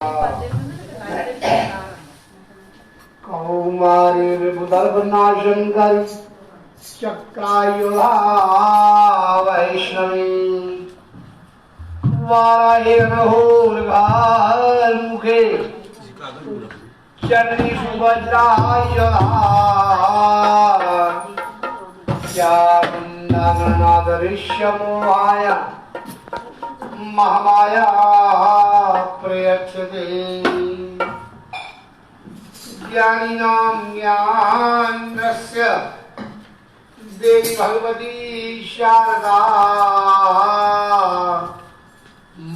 कौमार्बुदर्भनाशंकर चक्रायुधा वैष्णवी वाराहेर्मुखे चरणी सुभद्रायुधा चामुंडनादृश्यमोहाय महामाया प्रयच्छते ज्ञानिनां ज्ञानस्य देवी भगवती शारदा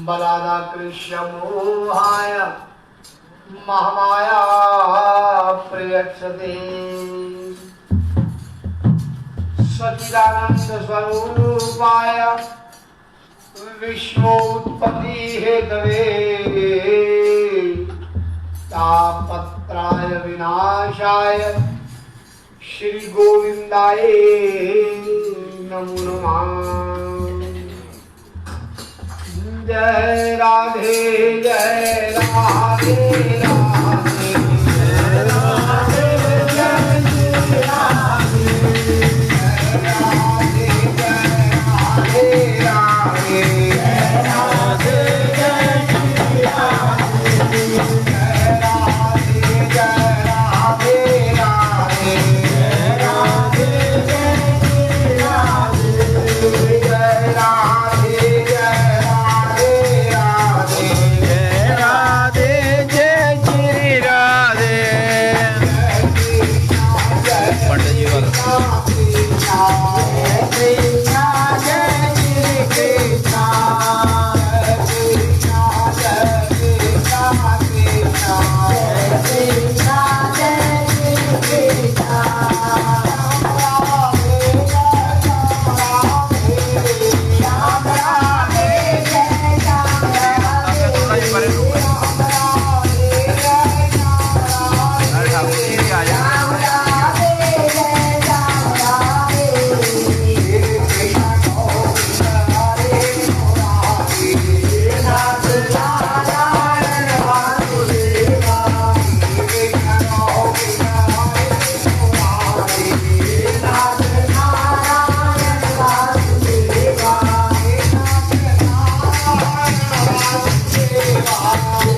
बलादा कृष्ण मोहाय महामाया प्रयच्छते सच्चिदानंद स्वरूपाय विश्वोत्पत्ति हेतवे तापत्राय विनाशाय श्री गोविंदाय नमो नमः। जय राधे जय राधे राधे जय राधे जय राधे राधे राधे राधे Bye.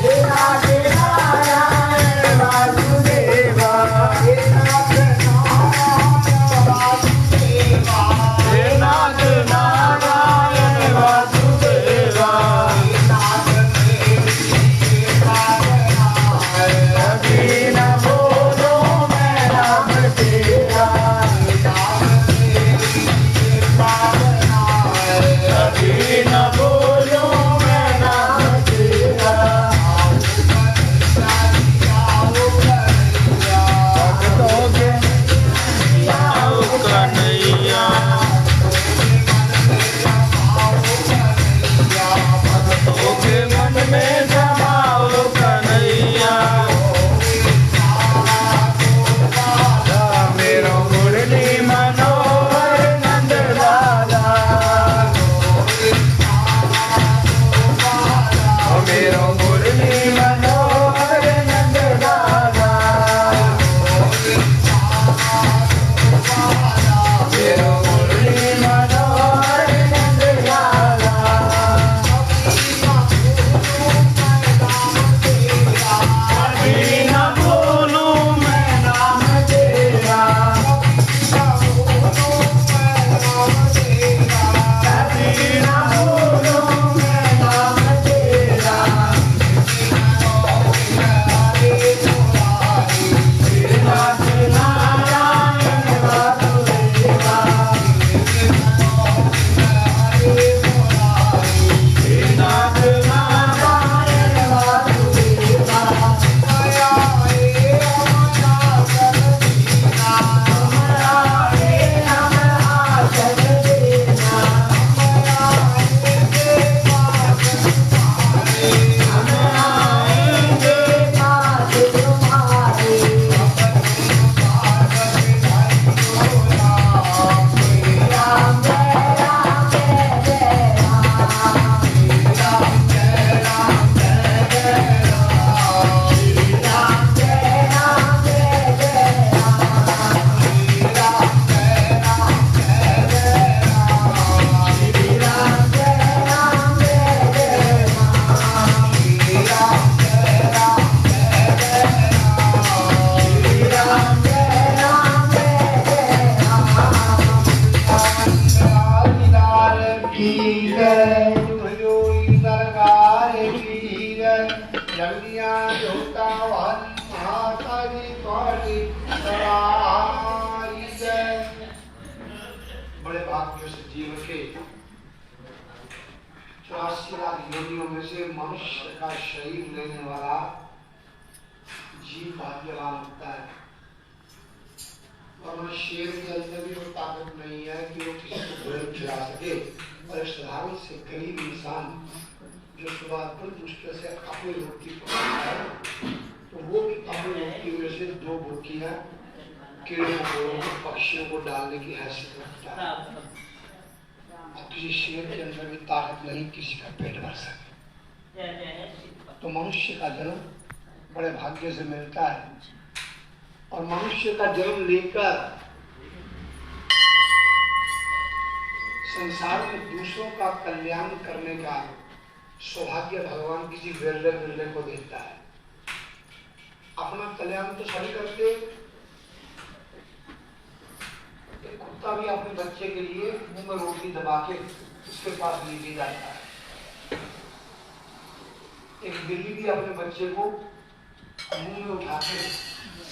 रंगिया होता वाली माता जी तुम्हारी सवारी जय। बड़े भाग्य से जीव के 84 लाख योनियों में से मनुष्य का शरीर लेने वाला जीव भाग्यवान होता है। और शेर के अंदर भी वो ताकत नहीं है कि वो किसी को भोजन खिला सके। और साधारण से गरीब इंसान जो सुबह तुरंत मुश्किल से अपनी रोटी पकाता है, तो वो भी अपनी रोटी में से 2 बुर्कियां कीड़ों को पक्षियों को डालने की हैसियत रखता है। और किसी शेर के अंदर भी ताकत नहीं किसी का पेट भर सके। तो मनुष्य का जन्म बड़े भाग्य से मिलता है। और मनुष्य का जन्म लेकर संसार में दूसरों का कल्याण करने का सौभाग्य भगवान किसी विरले को देता है। अपना कल्याण तो सभी करते। एक कुत्ता भी अपने बच्चे के लिए मुंह में रोटी दबा के उसके पास लेके जाता है। एक बिल्ली भी अपने बच्चे को मुंह में उठा के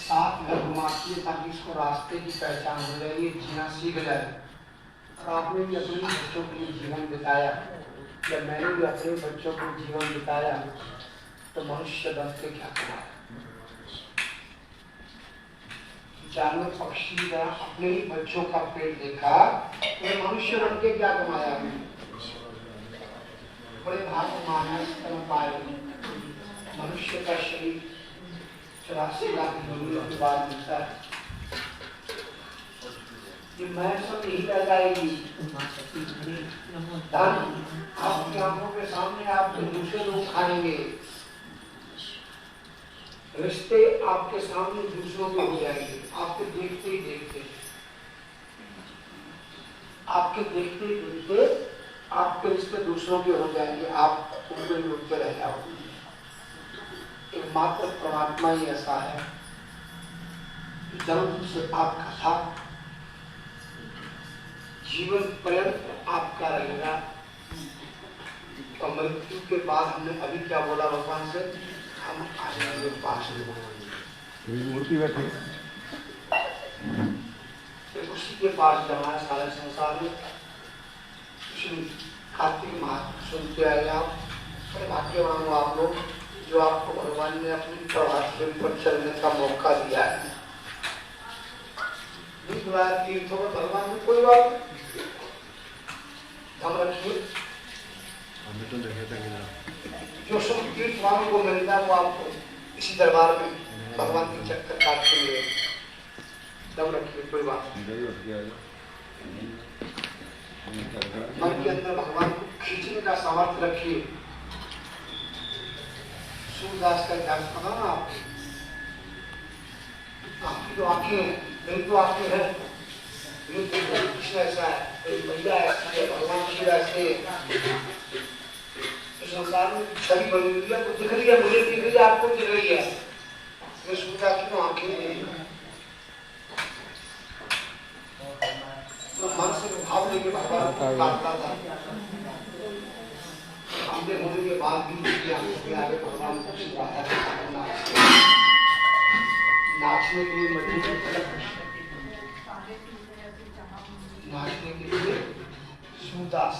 7 घर घुमाती है ताकि इसको रास्ते की पहचान हो जाए, ये जीना सीख जाए। और आपने भी अपने बच्चों के लिए जीवन बिताया, या मैंने भी अपने बच्चों को जीवन बिताया, तो मनुष्य बन के क्या कमाया। जानवर पक्षी ने अपने ही बच्चों का पेट देखा, तो मनुष्य बन के क्या कमाया। बड़े भाग मानस पाए मनुष्य का शरीर 84 लाख योनियों के बाद मिलता है। ये मैं सब यही रह जाएगी। आपकी आंखों के सामने आप दूसरे लोग खाएंगे, रिश्ते आपके सामने दूसरों के हो जाएंगे। आपके देखते ही देखते आपके रिश्ते दूसरों के हो जाएंगे, आप उनके मिलते रह जाओगे। एकमात्र परमात्मा ही ऐसा है कि जन्म से आपका साथ जीवन पर्यंत आपका रहेगा। और मृत्यु के बाद हमने अभी क्या बोला भगवान से, हम आएंगे पास मूर्ति बैठे उसी के पास जाना है। सारे संसार में कार्तिक माह सुनते आए आप। बड़े भाग्यवान हो आप लोग जो आपको भगवान ने अपनी प्रभात पर चलने का मौका दिया है। तीर्थों में भगवान में कोई बात हम रखिए। जो सब तीर्थ वालों को मिलता है वो आपको इसी दरबार में भगवान के चक्कर काटते हुए दम रखिए, कोई बात मन के अंदर भगवान को खींचने का सामर्थ्य रखिए। सूरदास का ध्यान पता ना आपकी तो आंखें हैं, मेरी तो आंखें हैं। कृष्ण ऐसा है, मैया ऐसा है, भगवान शिव ऐसे है। संसार में छवि बनी हुई है, दिख रही है, मुझे दिख रही है, आपको दिख रही है। सूरदास की तो आंखें नहीं। तो मन से भाव लेके भगवान को काटता था। हमने होने के बाद भी आगे भगवान को नाचने के लिए नाचने के लिए सूरदास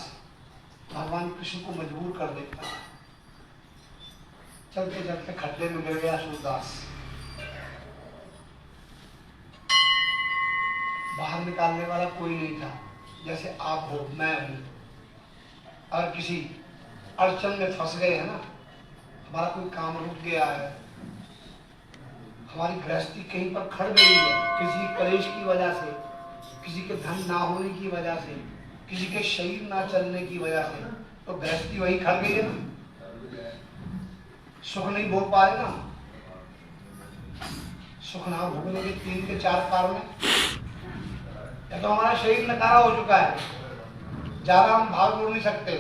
भगवान कृष्ण को मजबूर कर देता है। चलते चलते खड्डे में गिर गया सूरदास। बाहर निकालने वाला कोई नहीं था। जैसे आप हो, मैं हूं, और किसी अड़चन में फंस गए है ना, हमारा कोई काम रुक गया है, हमारी गृहस्थी कहीं पर खड़ गई है, किसी कलेश की वजह से, किसी के धन ना होने की वजह से, किसी के शरीर ना चलने की वजह से, तो गृहस्थी वही खड़ गई है ना, सुख नहीं भोग पाए ना। सुख ना भोगने के 3 के 4 कारण है। या तो हमारा शरीर नकारा हो चुका है, ज्यादा हम भाग दौड़ नहीं सकते,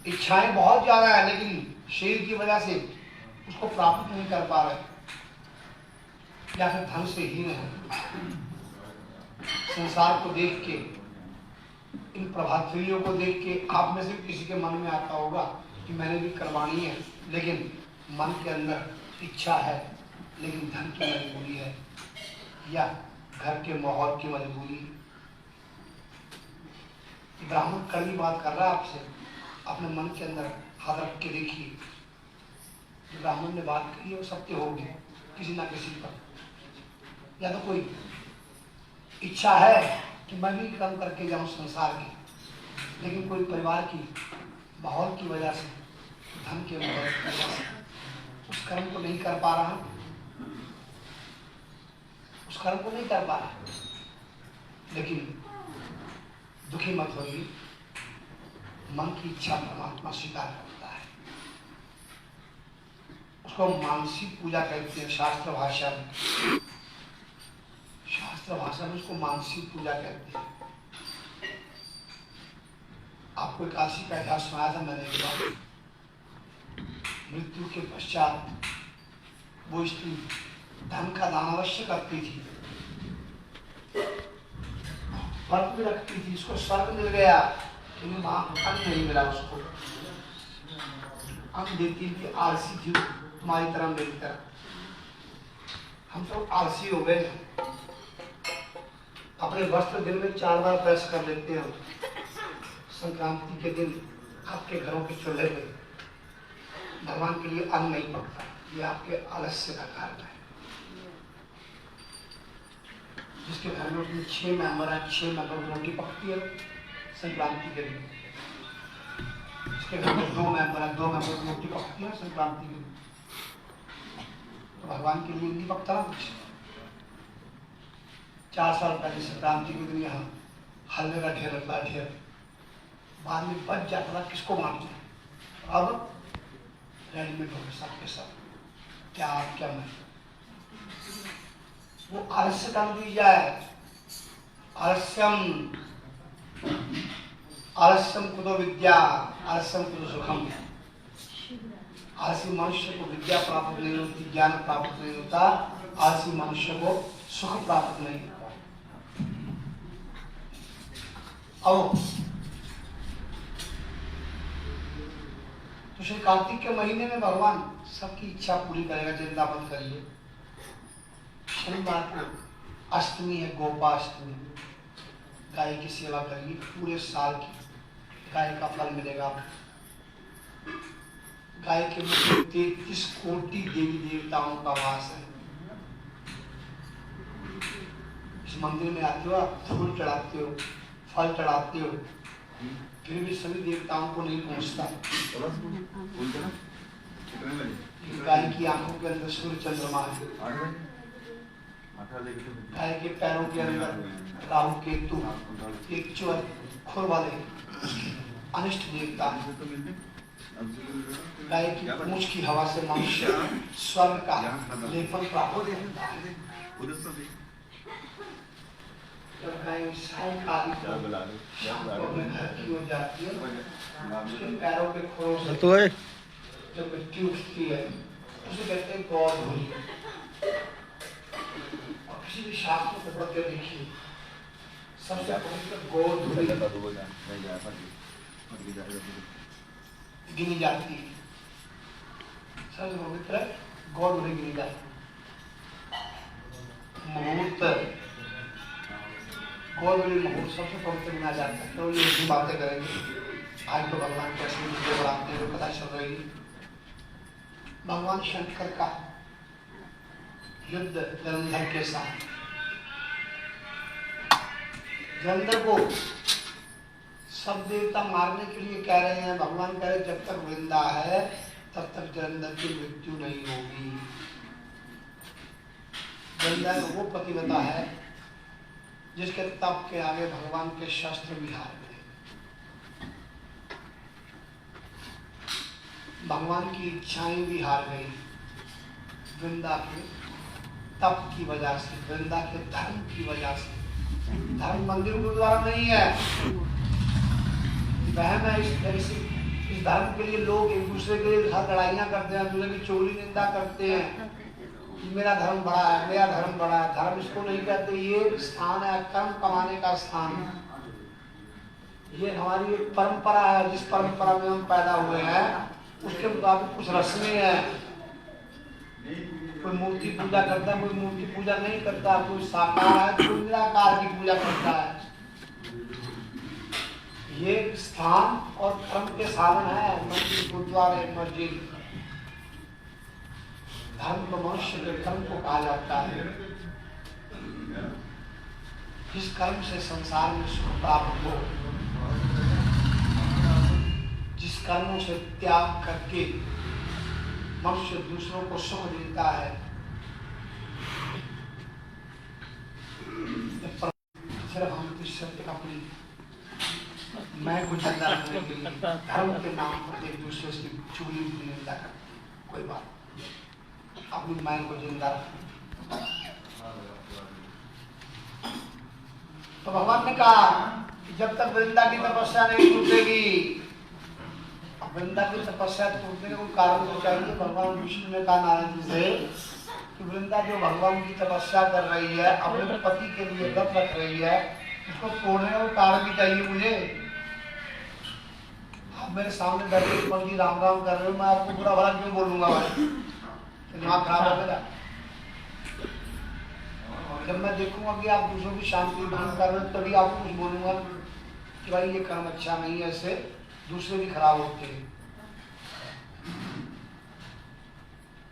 इच्छाएं बहुत ज्यादा है, लेकिन शरीर की वजह से उसको प्राप्त नहीं कर पा रहे, या फिर धन से हीन है। संसार को देख के, इन प्रभातफेरियों को देख के आप में से किसी के मन में आता होगा कि मैंने भी करवानी है, लेकिन मन के अंदर इच्छा है, लेकिन धन की मजबूरी है या घर के माहौल की मजबूरी। ब्राह्मण कड़वी बात कर रहा है आपसे, अपने मन के अंदर हाथ रख के देखिए, जो ब्राह्मण ने बात कही है वो सत्य होगी किसी ना किसी पर। या तो कोई इच्छा है कि मैं भी कर्म करके जाऊं संसार की, लेकिन कोई परिवार की माहौल की वजह से, धन के वजह से उस कर्म को नहीं कर पा रहा, उस कर्म को नहीं कर पा रहा। लेकिन दुखी मत होइए, मन की इच्छा परमात्मा स्वीकार करता है, उसको मानसिक पूजा कहते हैं। शास्त्र भाषा में, शास्त्र भाषा में उसको मानसिक पूजा कहते हैं। आपको काशी का इतिहास सुनाया था मैंने एक बार। मृत्यु के पश्चात वो स्त्री धन का दान अवश्य करती थी, व्रत भी रखती थी, उसको स्वर्ग मिल गया, लेकिन वहां अन्न नहीं मिला उसको। अन्न देती थी, आलसी थी तुम्हारी तरह मेरी तरह। हम सब आलसी हो गए, अपने वस्त्र दिन में 4 बार प्रेस कर लेते हैं। संक्रांति के दिन आपके घरों के चूल्हे पे भगवान के लिए अन्न नहीं पकता, ये आपके आलस्य का कारण है। जिसके घर में 6 मेंबर है, 6 मेंबर की रोटी पकती है संक्रांति के दिन। जिसके घर में 2 मेंबर है, 2 मेंबर की रोटी पकती है संक्रांति के दिन। तो भगवान के लिए नहीं पकता कुछ। 4 साल पहले संक्रांति के दिन यहाँ हलवे का ढेर रखा, ढेर बाद में बच जाता था, किसको मानते हैं। अब रेडीमेड हो गए सबके सब, क्या आप क्या मैं। वो आलस्य का नतीजा है। आलस्यम आलस्यम कुतो विद्या, आलस्यम कुतो सुखम। आलसी मनुष्य को विद्या प्राप्त नहीं होती, ज्ञान प्राप्त नहीं होता, आलसी मनुष्य को सुख प्राप्त नहीं होता। आओ तो श्री कार्तिक के महीने में भगवान सबकी इच्छा पूरी करेगा। चिंता मत करिए। शनिवार को अष्टमी है, गोपाष्टमी। गाय की सेवा करिए, पूरे साल की गाय का फल मिलेगा। गाय के मुख में 33 कोटि देवी देवताओं का वास है। इस मंदिर में आते हो, आप फूल चढ़ाते हो, फल चढ़ाते हो, फिर भी सभी देवताओं को नहीं पहुंचता। गाय की आंखों के अंदर सूर्य चंद्रमा है, गाय के पैरों के अंदर राहु केतु, एक खुर वाले अनिष्ट देवता। गाय की पूंछ की हवा से मनुष्य स्वर्ग का लेपन प्राप्त होता है। जब गाय सायंकाल की ओर जाती है, उसके पैरों के खोरों से जब मिट्टी उठती है, उसे कहते हैं गौधूली। और किसी भी शास्त्र को पढ़ के देखिए, सबसे पवित्र गौधूली गिनी जाती है। सबसे पवित्र गौधूली गिनी जाती है। मुहूर्त, गौधूली मुहूर्त सबसे पवित्र गिना जाता है। तो ये बातें करेंगे। आज तो भगवान के अष्टमी को बढ़ाते हैं, पता चल रही है। भगवान शंकर का युद्ध जलंधर के साथ। जलंधर को सब देवता मारने के लिए कह रहे हैं। भगवान कह रहे जब तक वृंदा है तब तक जलंधर की मृत्यु नहीं होगी। जलंधर वो पतिव्रता है जिसके तप के आगे भगवान के शस्त्र भी हार गए। भगवान की इच्छाएं भी हार गई। वृंदा के तप की वजह से, वृंदा के धर्म की वजह से। धर्म मंदिर गुरुद्वारा नहीं है, वहम है। इस धर्म के लिए लोग एक दूसरे के साथ लड़ाइयाँ करते हैं, दूसरे की चोरी निंदा करते हैं। मेरा धर्म बड़ा है, मेरा धर्म बड़ा है। धर्म इसको नहीं कहते, ये स्थान है कर्म कमाने का स्थान। ये हमारी एक परंपरा है, जिस परंपरा में हम पैदा हुए हैं उसके मुताबिक कुछ रस्में हैं। कोई मूर्ति पूजा करता है, कोई मूर्ति पूजा नहीं करता, कोई साकार है, कोई निराकार की पूजा करता है। ये स्थान और कर्म के साधन है। मंदिर, गुरुद्वारे, मस्जिद। धर्म को मनुष्य के कर्म को कहा जाता है। जिस कर्म से संसार में सुख प्राप्त हो, जिस कर्मों से त्याग करके मनुष्य दूसरों को सुख देता है, सिर्फ हम सिर्फ अपनी मैं को जिंदा रखने के लिए धर्म के नाम पर एक दूसरे से चुगली निंदा कर, कोई बात अपनी मैं को जिंदा रखना। तो भगवान ने कहा कि जब तक वृंदा की तपस्या नहीं टूटेगी, वृंदा की तपस्या टूटने का कोई कारण तो चाहिए। भगवान विष्णु ने कहा नारद जी से कि वृंदा जो भगवान की तपस्या कर रही है, अपने पति के लिए व्रत रख रही है, उसको तोड़ने का कारण भी चाहिए मुझे। आप मेरे सामने बैठे पंडित राम राम कर रहे हो, मैं आपको बुरा भला क्यों बोलूंगा भाई? दिमाग खराब है मेरा। जब मैं देखूंगा कि आप दूसरों की शांति भंग कर रहे हो, तभी आपको कुछ बोलूंगा कि भाई ये कर्म अच्छा नहीं है, इससे दूसरे भी खराब होते हैं।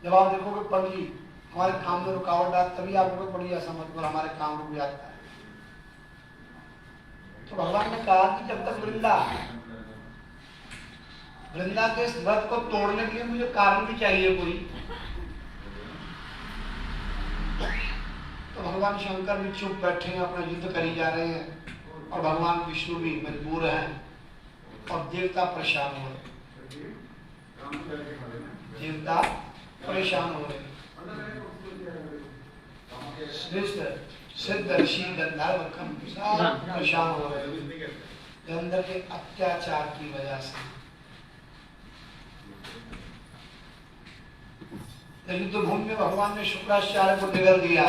जब आप देखोगे पंडित हमारे काम में रुकावट डाल, तभी आप लोग बड़ी ऐसा मतलब हमारे काम रुक जाता है। तो भगवान ने कहा कि जब तक वृंदा के इस व्रत को तोड़ने के लिए मुझे कारण भी चाहिए कोई। तो भगवान शंकर भी चुप बैठे हैं, अपना युद्ध करी जा रहे हैं, और भगवान विष्णु भी मजबूर हैं, और देवता परेशान हो रहे। देवता परेशान हो रहे। सिद्ध ऋषि गंधर्व परेशान हो रहे गंधर्व के अत्याचार की वजह से। लेकिन तो भूमि में भगवान ने शुक्राचार्य को निगल दिया,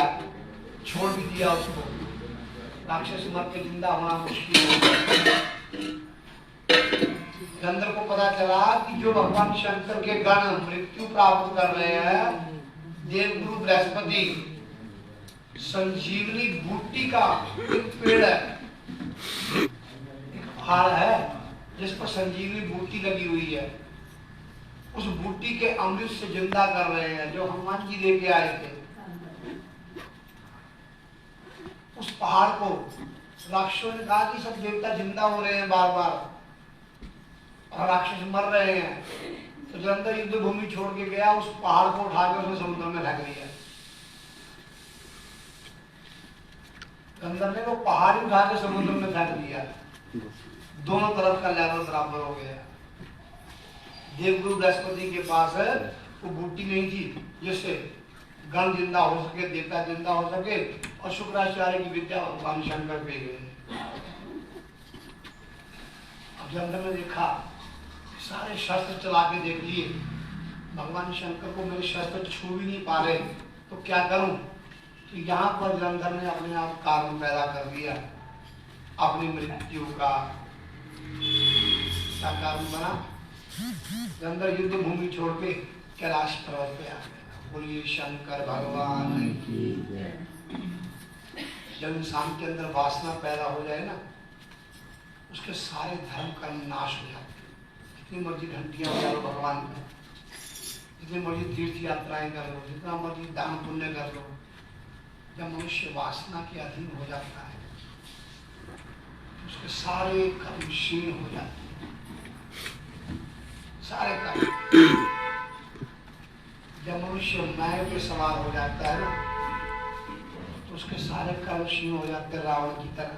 छोड़ भी दिया उसको। राक्षस मर के जिंदा होना मुश्किल हो गया। गंधर्व को पता चला कि जो भगवान शंकर के गण मृत्यु प्राप्त कर रहे हैं, देवगुरु बृहस्पति संजीवनी बूटी का एक पेड़ है, एक पहाड़ है जिस पर संजीवनी बूटी लगी हुई है, उस बूटी के अमृत से जिंदा कर रहे हैं, जो हनुमान जी लेके आए थे। उस पहाड़ को राक्षसों ने कहा कि सब देवता जिंदा हो रहे हैं बार बार, और राक्षस मर रहे हैं। तो जलंधर युद्ध भूमि छोड़ के गया, उस पहाड़ को उठा के उसने समुद्र में फेंक दिया। गंधर्व ने वो पहाड़ उठा के समुद्र में फेंक दिया। दोनों तरफ का लेवल बराबर हो गया। देवगुरु बृहस्पति के पास वो बूटी नहीं थी जिससे गण जिंदा हो सके, देवता जिंदा हो सके, और शुक्राचार्य की विद्या भगवान शंकर पे गए। अब जंगल में देखा, सारे शस्त्र चला के देख लिए, भगवान शंकर को मेरे शस्त्र छू भी नहीं पा रहे, तो क्या करूं? तो यहाँ पर जंगल ने अपने आप कारण पैदा कर दिया, अपनी मृत्यु का। क्या कारण बना? जंगल युद्ध भूमि छोड़ के कैलाश पर्वत पे आ गया। बोलिए शंकर भगवान की जय। जब इंसान के अंदर वासना पैदा हो जाए ना, उसके सारे धर्म का नाश हो जाता है। जितनी मर्जी घंटियां बजा लो भगवान का, जितनी मर्जी तीर्थ यात्राएं कर लो, जितना मर्जी दान पुण्य कर लो, जब मनुष्य वासना के अधीन हो जाता है तो उसके सारे कर्म क्षीण हो जाते हैं। सारे कर्म, जब मनुष्य माया पे सवार हो जाता है ना, तो उसके सारे कर्म क्षीण हो जाते हैं। रावण की तरह।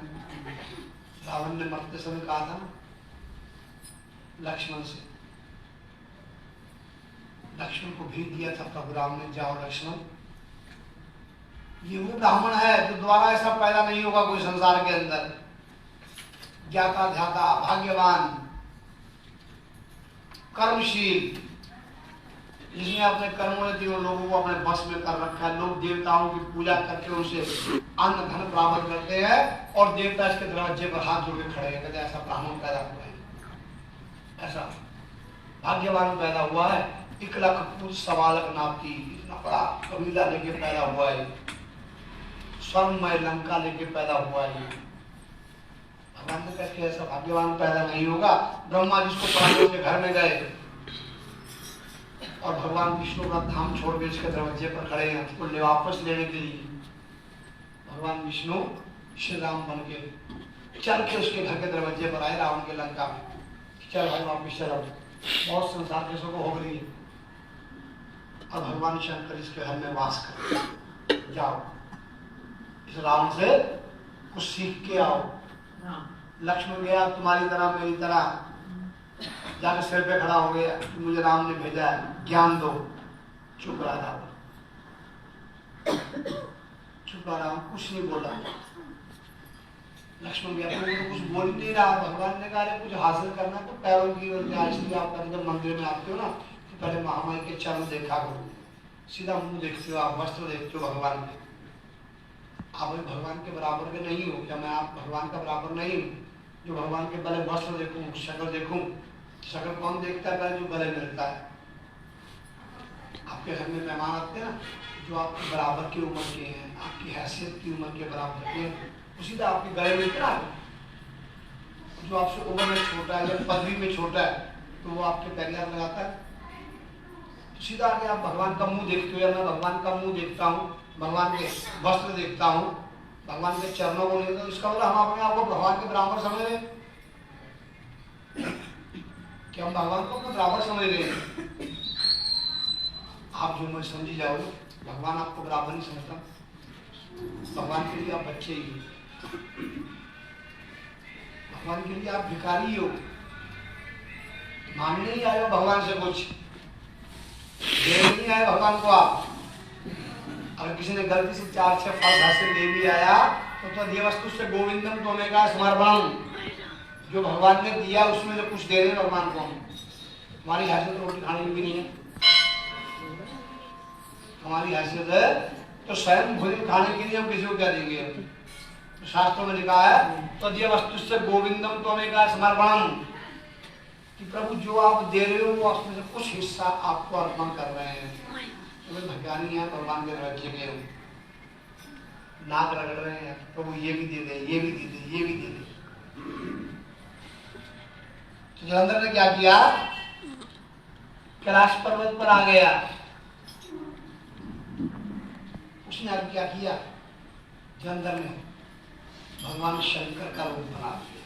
रावण ने मरते समय कहा था लक्ष्मण से, लक्ष्मण को भेज दिया था प्रभु राम ने, जाओ लक्ष्मण, ये वो ब्राह्मण है जो द्वारा ऐसा पैदा नहीं होगा कोई संसार के अंदर, ज्ञाता ध्याता भाग्यवान कर्मशील, जिसने अपने कर्मों ने तीनों लोगों को अपने बस में कर रखा है। लोग देवताओं की पूजा करके उनसे अन्न धन प्राप्त करते हैं, और देवता इसके दरवाजे पर हाथ जोड़ के खड़े हैं, कहते ऐसा ब्राह्मण पैदा हुआ है। ऐसा भाग्यवान पैदा हुआ है, 1 लाख पूज सवालक नाती, इतना बड़ा कबीला लेके पैदा हुआ है, स्वर्णमय लंका लेके पैदा हुआ है। भगवान ने कहा कि ऐसा भाग्यवान पैदा नहीं होगा। ब्रह्मा जिसको पांडवों के घर में गए और भगवान विष्णु का धाम छोड़ के इसके दरवाजे पर खड़े हैं उसको वापस लेने के लिए। भगवान विष्णु श्री राम बन के चल के उसके घर के दरवाजे पर आए रावण के लंका में। चल भाई वापिस चलो, बहुत संसार के सुख हो गई है। और भगवान शंकर इसके घर में वास कर, जाओ इस रावण से कुछ सीख के आओ। लक्ष्मण गया तुम्हारी तरह मेरी तरह, जाकर सिर पे खड़ा हो गया कि मुझे राम ने भेजा है, ज्ञान दो। चुप रहा रावण, चुप रहा, कुछ नहीं बोला। लक्ष्मण गया तो कुछ बोल नहीं रहा। भगवान ने कहा कुछ हासिल करना तो पैरों की इसलिए आप जब मंदिर में आते हो ना तो पहले महामाई के चरण देखा करो, सीधा मुंह देखते हो, आप वस्त्र देखते हो भगवान के। आप भगवान के बराबर के नहीं हो क्या? मैं आप भगवान का बराबर नहीं हूँ जो भगवान के पहले वस्त्र देखूं, शक्ल देखूं। शक्ल कौन देखता है? पहले जो गले मिलता है। आपके घर में मेहमान आते हैं ना जो आपके बराबर की उम्र के हैं, आपकी हैसियत की उम्र के बराबर के हैं, उसी तरह आपके गले मिलते ना। जो आपसे उम्र में छोटा है या पदवी में छोटा है तो वो आपके पैर लगाता है। तो सीधा आगे आप भगवान का मुंह देखते हो या मैं भगवान का मुंह देखता हूँ, भगवान के वस्त्र देखता हूँ, भगवान के चरणों को नहीं देखता, इसका मतलब हम अपने आप को भगवान के बराबर समझ रहे हैं कि हम भगवान को अपने बराबर समझ रहे हैं। आप जो मैं समझी जाओ, भगवान आपको बराबर नहीं समझता। भगवान के लिए आप बच्चे ही हो, भगवान के लिए आप भिखारी हो, मांगने नहीं आए हो भगवान से कुछ, देने नहीं आए भगवान को आप। अगर किसी ने गलती से 4-6 फल घर से ले भी आया तो ये वस्तु से गोविंदम तोमे का समर्पण, जो भगवान ने दिया उसमें जो कुछ दे रहे भगवान को। हमारी हैसियत रोटी खाने की भी नहीं है, हमारी हैसियत है तो स्वयं भोजन खाने के लिए हम किसी को क्या देंगे? तो शास्त्रों में लिखा है तो ये वस्तु से गोविंदम तोमे का समर्पण, कि प्रभु जो आप दे रहे हो वो उसमें से कुछ हिस्सा आपको अर्पण कर रहे हैं। तो भगवानी है, भगवान के रखे गए हो, नाक रगड़ रहे हैं प्रभु ये भी दे दे, ये भी दे दे, ये भी दे दे। तो जलंधर ने क्या किया? कैलाश पर्वत पर आ गया। उसने आगे क्या किया? जलंधर ने भगवान शंकर का रूप बना दिया।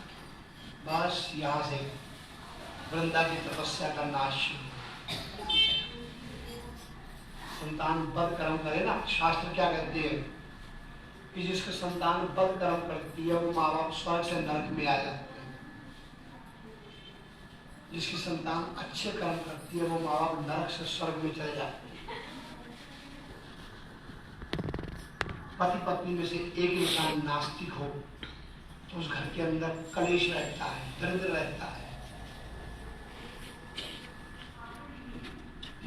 बस यहाँ से वृंदा की तपस्या का नाश। संतान बद कर्म करे ना, शास्त्र क्या कहते हैं कि जिसके संतान बद कर्म करती है वो माँ बाप स्वर्ग से नरक में आ जाते हैं, जिसकी संतान अच्छे कर्म करती है वो माँ बाप नरक से स्वर्ग में चले जाते हैं। पति पत्नी में से एक इंसान नास्तिक हो तो उस घर के अंदर कलेश रहता है, दरिद्र रहता है।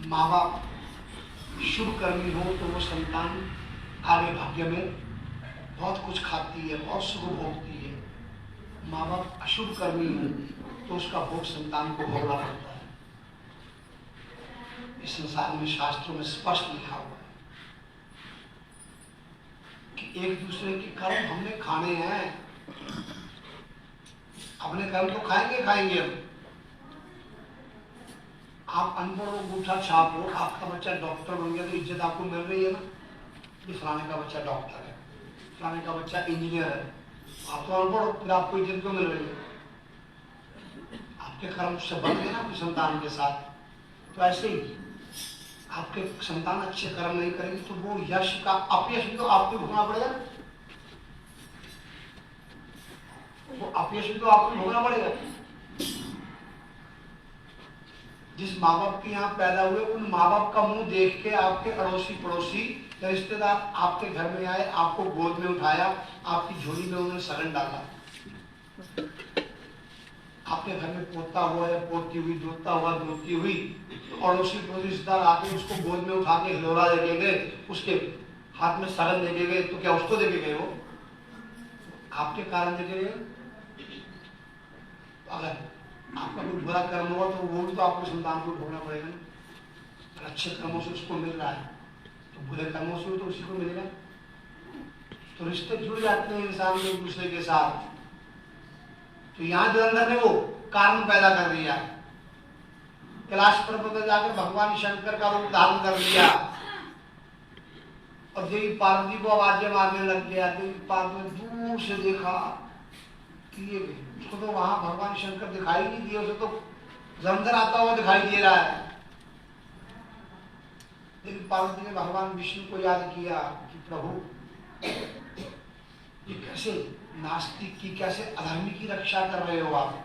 माँ बाप शुभ कर्मी हो तो वो संतान आगे भाग्य में बहुत कुछ खाती है, बहुत सुख भोगती है। माँ बाप अशुभ कर्मी हो तो उसका भोग संतान को भोगना पड़ता है। इस संसार में शास्त्रों में स्पष्ट लिखा हुआ है कि एक दूसरे के कर्म हमने खाने हैं। अपने कर्म तो खाएंगे हम। आप अनपढ़ हो, अंगूठा छाप हो, आपका बच्चा डॉक्टर बन गया तो इज्जत आपको मिल रही है ना, कि फलाने का बच्चा डॉक्टर है, फलाने का बच्चा इंजीनियर है। आप तो अनपढ़ हो, फिर आपको इज्जत क्यों मिल रही है? आपके कर्म से बन गए ना अपनी संतान के साथ। तो ऐसे ही आपके संतान अच्छे कर्म नहीं करेंगे तो वो यश का अपयश भी तो आपको भोगना पड़ेगा। वो अपयश भी तो आपको भोगना पड़ेगा। जिस माँ बाप के यहाँ पैदा हुए उन माँ बाप का मुंह देख के आपके अड़ोसी पड़ोसी या रिश्तेदार आपके घर में आए, आपको गोद में उठाया, आपकी झोली में उन्होंने शरण डाला। आपके घर में पोता हुआ या पोती हुई, दोता हुआ दोती हुई, तो अड़ोसी पड़ोसी रिश्तेदार आके उसको गोद में उठा के हिलोरा देके गए, उसके हाथ में शरण देके गए। तो क्या उसको देके गए? वो आपके कारण देके गए। अगर आपका कोई बुरा कर्म होगा तो वो भी तो आपको संतान को भोगना पड़ेगा ना। अच्छे कर्मों से उसको मिल रहा है तो बुरे कर्मों से तो उसी को मिलेगा। तो रिश्ते जुड़ जाते हैं इंसान के एक दूसरे के साथ। तो यहाँ धुरंधर ने वो कारण पैदा कर दिया, कैलाश पर्वत पर जाकर भगवान शंकर का रूप धारण कर लिया और देवी पार्वती को आवाजें मारने लग गया। देवी पार्वती ने दूर से देखा कि ये उसको तो वहां भगवान शंकर दिखाई नहीं दिए, उसे तो धुरंधर आता हुआ दिखाई दे रहा है। देवी पार्वती ने भगवान विष्णु को याद किया कि प्रभु ये कैसे नास्तिक की, कैसे अधर्मी की रक्षा कर रहे हो आप,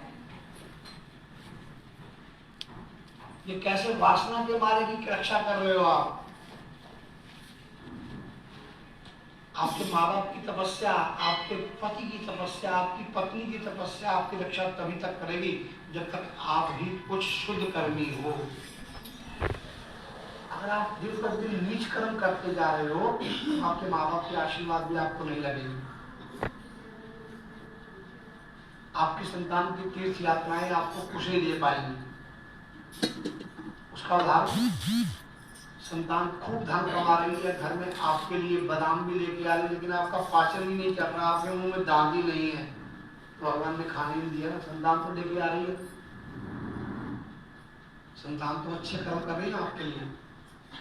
ये कैसे वासना के मारे की रक्षा कर रहे हो आप। आपके माँ बाप की तपस्या, आपके पति की तपस्या, आपकी पत्नी की तपस्या आपकी रक्षा तभी तक करेगी जब तक आप भी कुछ शुद्ध कर्मी हो। अगर आप दिन पर दिन नीच कर्म करते जा रहे हो तो आपके माँ बाप के आशीर्वाद भी आपको नहीं लगेंगे। आपकी संतान की तीर्थ यात्राएं आपको कुछ नहीं दे पाएंगी। उसका उदाहरण, संतान खूब धन कमा रही है, घर में आपके लिए बादाम भी लेके आ रही है, लेकिन आपका पाचन ही नहीं कर रहा, आपके मुंह में दांत ही नहीं है, तो भगवान ने खाने नहीं दिया ना। संतान तो लेके आ रही है, संतान तो अच्छे कर्म कर रही है आपके लिए।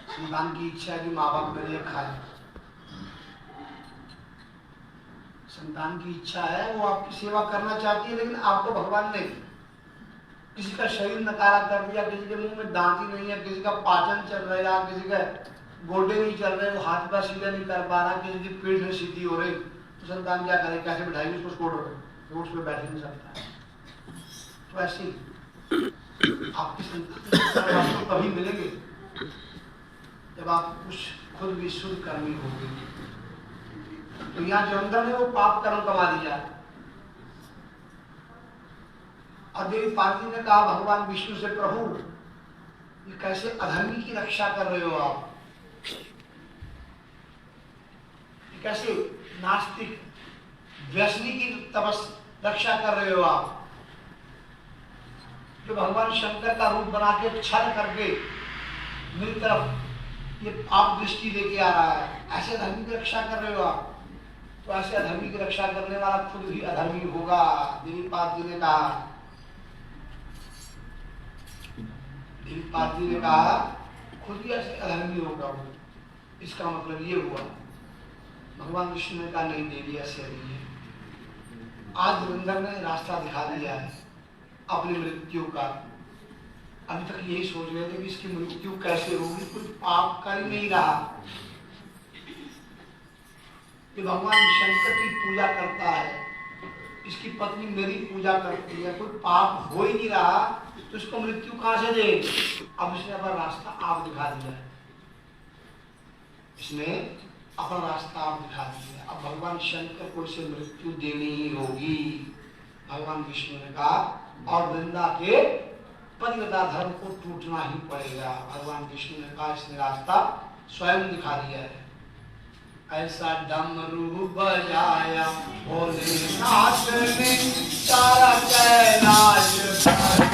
संतान की इच्छा है कि माँ बाप मेरे लिए खाए, संतान की इच्छा है, वो आपकी सेवा करना चाहती है, लेकिन आपको भगवान ने किसी का शरीर नकारा कर दिया, किसी के मुंह में दांत ही नहीं है, किसी का पाचन चल रहा है, किसी का गोडे नहीं चल रहे, वो हाथ पैर सीधा नहीं कर पा रहा, किसी की पीठ में सीधी हो रही, तो संतान क्या करे, कैसे बिठाएगी उसको स्कोर हो रहे, वो उस पर बैठ नहीं सकता। तो ऐसे आपकी संतान आपको कभी मिलेंगे जब आप कुछ खुद भी शुद्ध कर्मी होंगे। तो यहाँ जो अंदर है वो पाप कर्म कमा दिया। और देवी पार्वती ने कहा भगवान विष्णु से, प्रभु ये कैसे अधर्मी की रक्षा कर रहे हो आप, कैसे नास्तिक व्यसनी की रक्षा कर रहे हो आप, जो भगवान शंकर का रूप बना के छल करके मेरी तरफ ये पाप दृष्टि लेके आ रहा है, ऐसे अधर्मी की रक्षा कर रहे हो आप। तो ऐसे अधर्मी की रक्षा करने वाला खुद भी अधर्मी होगा। देवी पार्वती ने कहा, देवी पार्वती ने कहा खुद भी ऐसे अधर्मी होगा वो। इसका मतलब ये हुआ, भगवान विष्णु ने कहा नहीं देवी ऐसे नहीं है। आज धुरंधर ने रास्ता दिखा दिया है अपनी मृत्यु का। अभी तक यही सोच रहे थे कि इसकी मृत्यु कैसे होगी, कुछ पाप कर ही नहीं रहा, कि भगवान शंकर की पूजा करता है, इसकी पत्नी मेरी पूजा करती है, कोई पाप हो ही नहीं रहा, तो इसको मृत्यु कहां से दे। अब इसने अपना रास्ता आप दिखा दिया है, इसने अपना रास्ता आप दिखा दिया। अब भगवान शंकर को इसे मृत्यु देनी ही होगी। भगवान विष्णु ने कहा और वृंदा के पतिव्रता धर्म को टूटना ही पड़ेगा। भगवान विष्णु ने कहा इसने रास्ता स्वयं दिखा दिया है। ऐसा डमरू बजाया भोलेनाथ ने, सारा कैलाश सारा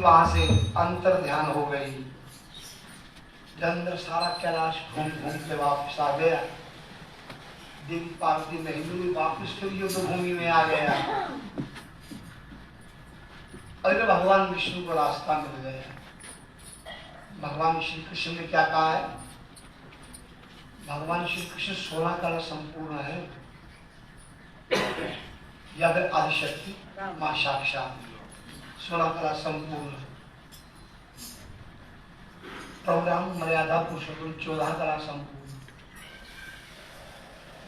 वहां से अंतर ध्यान हो गई। चंद्र सारा कैलाश घूम घूम के वापस आ गया। देवी पार्वती महिंद्री वापस फिर युद्ध भूमि में आ गया। अरे भगवान विष्णु को रास्ता मिल गया। भगवान श्री कृष्ण ने क्या कहा है? भगवान श्री कृष्ण 16 कला संपूर्ण है, या फिर आदिशक्ति मां साक्षात 16 कला संपूर्ण। प्रोग्राम मर्यादा पुरुषोत्तम 14 कला संपूर्ण।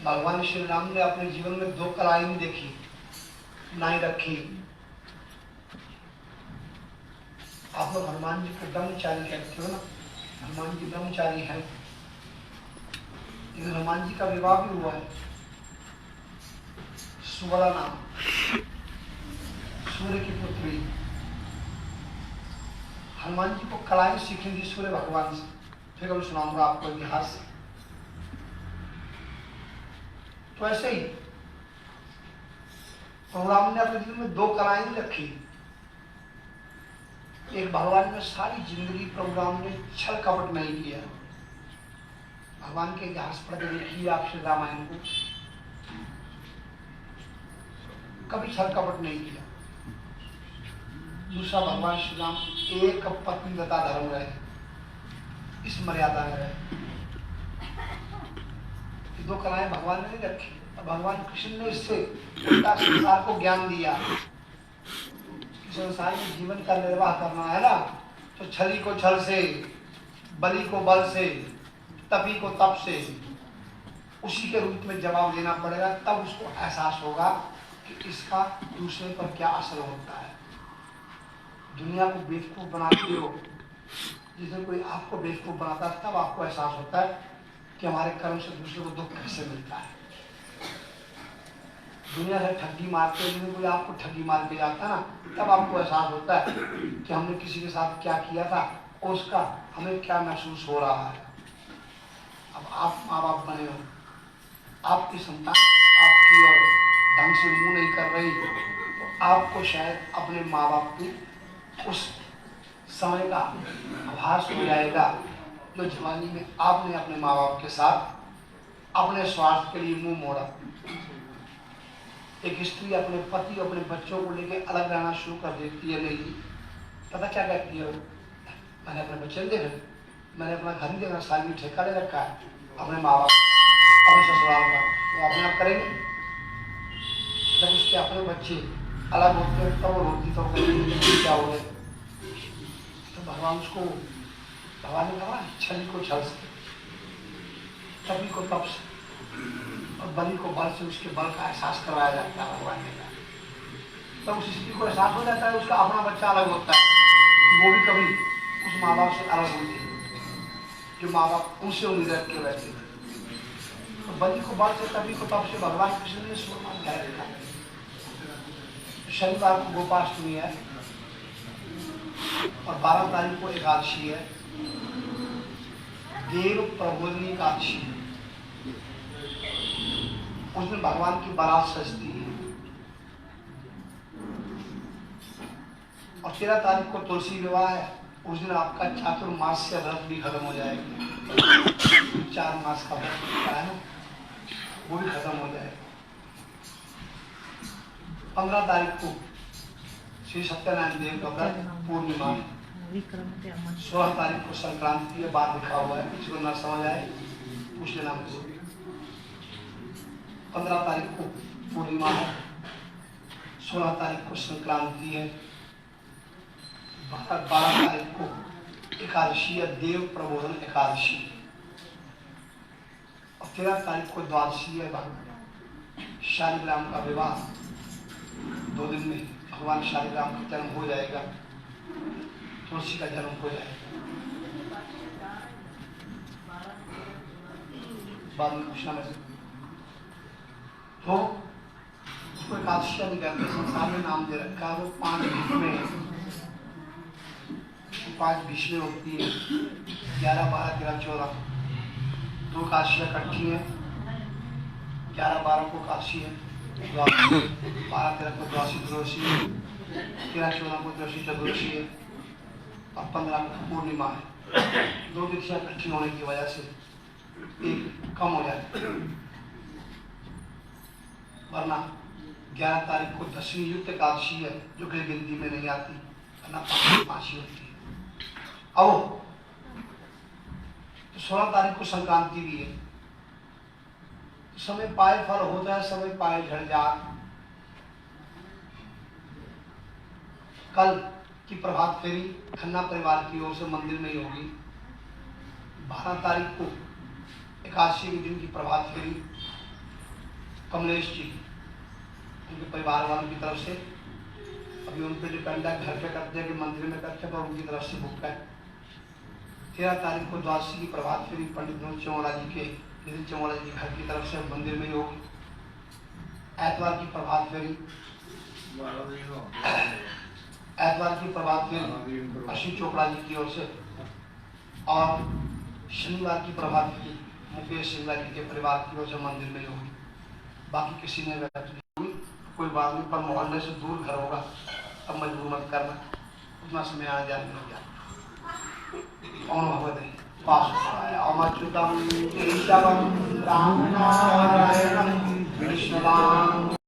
भगवान श्री राम ने अपने जीवन में 2 कलाएं देखी, नहीं रखी। आप लोग हनुमान जी को ब्रह्मचारी कहते हो ना, हनुमान जी ब्रह्मचारी हैं, लेकिन हनुमान जी का विवाह भी हुआ है। सुबला नाम, सूर्य की पुत्री। हनुमान जी को कलाएं सीखी थी सूर्य भगवान से। फिर मैं सुनाऊंगा आपको इतिहास। तो ऐसे ही राम ने अपने जीवन में 2 कलाएं रखी। एक, भगवान ने सारी जिंदगी प्रोग्राम ने छल कपट नहीं किया। भगवान के इतिहास पढ़ के देखिए आप श्री रामायण को, कभी छल कपट नहीं किया। दूसरा, भगवान श्री राम एक पत्नी तथा धर्म रहे, इस मर्यादा में रहे। 2 कलाएं भगवान ने नहीं रखी। भगवान कृष्ण ने इससे उल्टा संसार को ज्ञान दिया। संसार में जीवन का निर्वाह करना है ना, तो छली को छल से, बलि को बल से, तपी को तप से, उसी के रूप में जवाब देना पड़ेगा। तब उसको एहसास होगा कि इसका दूसरे पर क्या असर होता है। दुनिया को बेवकूफ बनाते हो, जिसमें कोई आपको बेवकूफ बनाता है, तब आपको एहसास होता है कि हमारे कर्म से दूसरे को दुख कैसे मिलता है। दुनिया से ठगी मारते हुए कोई आपको ठगी मार के जाता ना, तब आपको एहसास होता है कि हमने किसी के साथ क्या किया था और उसका हमें क्या महसूस हो रहा है। अब आप माँ बाप बने हो, आपकी संतान आपकी और ढंग से मुंह नहीं कर रही, तो आपको शायद अपने माँ बाप की उस समय का आभास हो जाएगा जो जवानी में आपने अपने माँ बाप के साथ अपने स्वार्थ के लिए मुंह मोड़ा। एक स्त्री अपने पति अपने बच्चों को लेकर अलग रहना शुरू कर देती है। नहीं, पता क्या कहती है? मैंने अपने बच्चे देखे, मैंने अपना घर ही देखा, साल में ठेका ले रखा है अपने माँ बाप अपने ससुराल का, तो अपने आप करेंगे। जब उसके अपने बच्चे अलग होते हैं तब वो रोती तो क्या हो गए। तो भगवान उसको, भगवान ने कहा छली को छल से, तपी को तप से और बलि को बल से उसके बल का एहसास करवाया जाता है। भगवान ने कहा तब उस स्त्री को एहसास हो जाता है उसका अपना बच्चा अलग होता है, वो भी कभी उस माँ बाप से अलग होती है जो माँ बाप उनसे उम्मीद रख के बैठे थे। तो बलि को बल से, तपी को तप से भगवान कृष्ण ने सूर्यमान कह रखा। शनिवार को गोपाष्टमी है और 12 तारीख को एकादशी है, देव प्रबोधिनी एकादशी। उस दिन भगवान की बारात सजती है। और 13 तारीख को तुलसी विवाह है। उस दिन आपका चातुर्मास से व्रत भी खत्म हो जाएगा। 4 मास का व्रत होता है ना, वो भी खत्म हो जाएगा। 15 तारीख को श्री सत्यनारायण देव का व्रत पूर्णिमा है। 16 तारीख को संक्रांति है, बात लिखा हुआ है, किसी को ना समझ आए पूछ लेना मुझसे। 15 तारीख को पूर्णिमा है, 16 तारीख को संक्रांति है, 12 तारीख को एकादशी है, देव प्रबोधन एकादशी, और 13 तारीख को द्वादशी है, शालिग्राम का विवाह। 2 दिन में भगवान शालिग्राम का जन्म हो जाएगा, तुलसी का जन्म हो जाएगा। बाद में पूछना मैं तो उसको एकादशी नहीं कहते, संसार में नाम दे रखा है। वो 5 भीष्में होती है, 11, 12, 13, 14 2 एकादशियाँ इकट्ठी है। 11, 12 को एकादशी है, 12, 13 को द्वादशी त्रयोदशी है, 13, 14 को त्रयोदशी चतुर्दशी है, और 15 को पूर्णिमा है। 2 तिथियां इकट्ठी होने की वजह से एक कम हो जाती है, वरना 11 तारीख को 10वीं युक्त एकादशी है जो कि गिनती में नहीं आती, वरना 5 ही होती है। अब तो 16 तारीख को संक्रांति भी है, तो समय पाए फल होता है, समय पाए झड़ जात। कल की प्रभात फेरी खन्ना परिवार की ओर से मंदिर में ही होगी। 12 तारीख को एकादशी के दिन की प्रभात फेरी कमलेश जी उनके परिवार वालों की तरफ से, अभी उन पर डिपेंड है, घर पे करते हैं कि मंदिर में करते हैं, पर उनकी तरफ से बुक है। 13 तारीख को द्वादशी की प्रभात फेरी पंडित विनोद चौमोला जी के नितिन चौमोला जी के घर की तरफ से मंदिर में ही होगी। एतवार की प्रभात फेरी अश्विन चोपड़ा जी की ओर से, और शनिवार की प्रभात फेरी मुकेश सिंगला जी के परिवार की ओर से मंदिर में ही होगी। बाकी किसी ने व्यक्त नहीं हुई, कोई बात नहीं, पर मोहल्ले से दूर घर होगा तब मजबूर मत करना, उतना समय आने जाने लग जाए। ओम भगवते वासुदेवाय। अमच्युतम केशवम राम नारायणम कृष्णवाम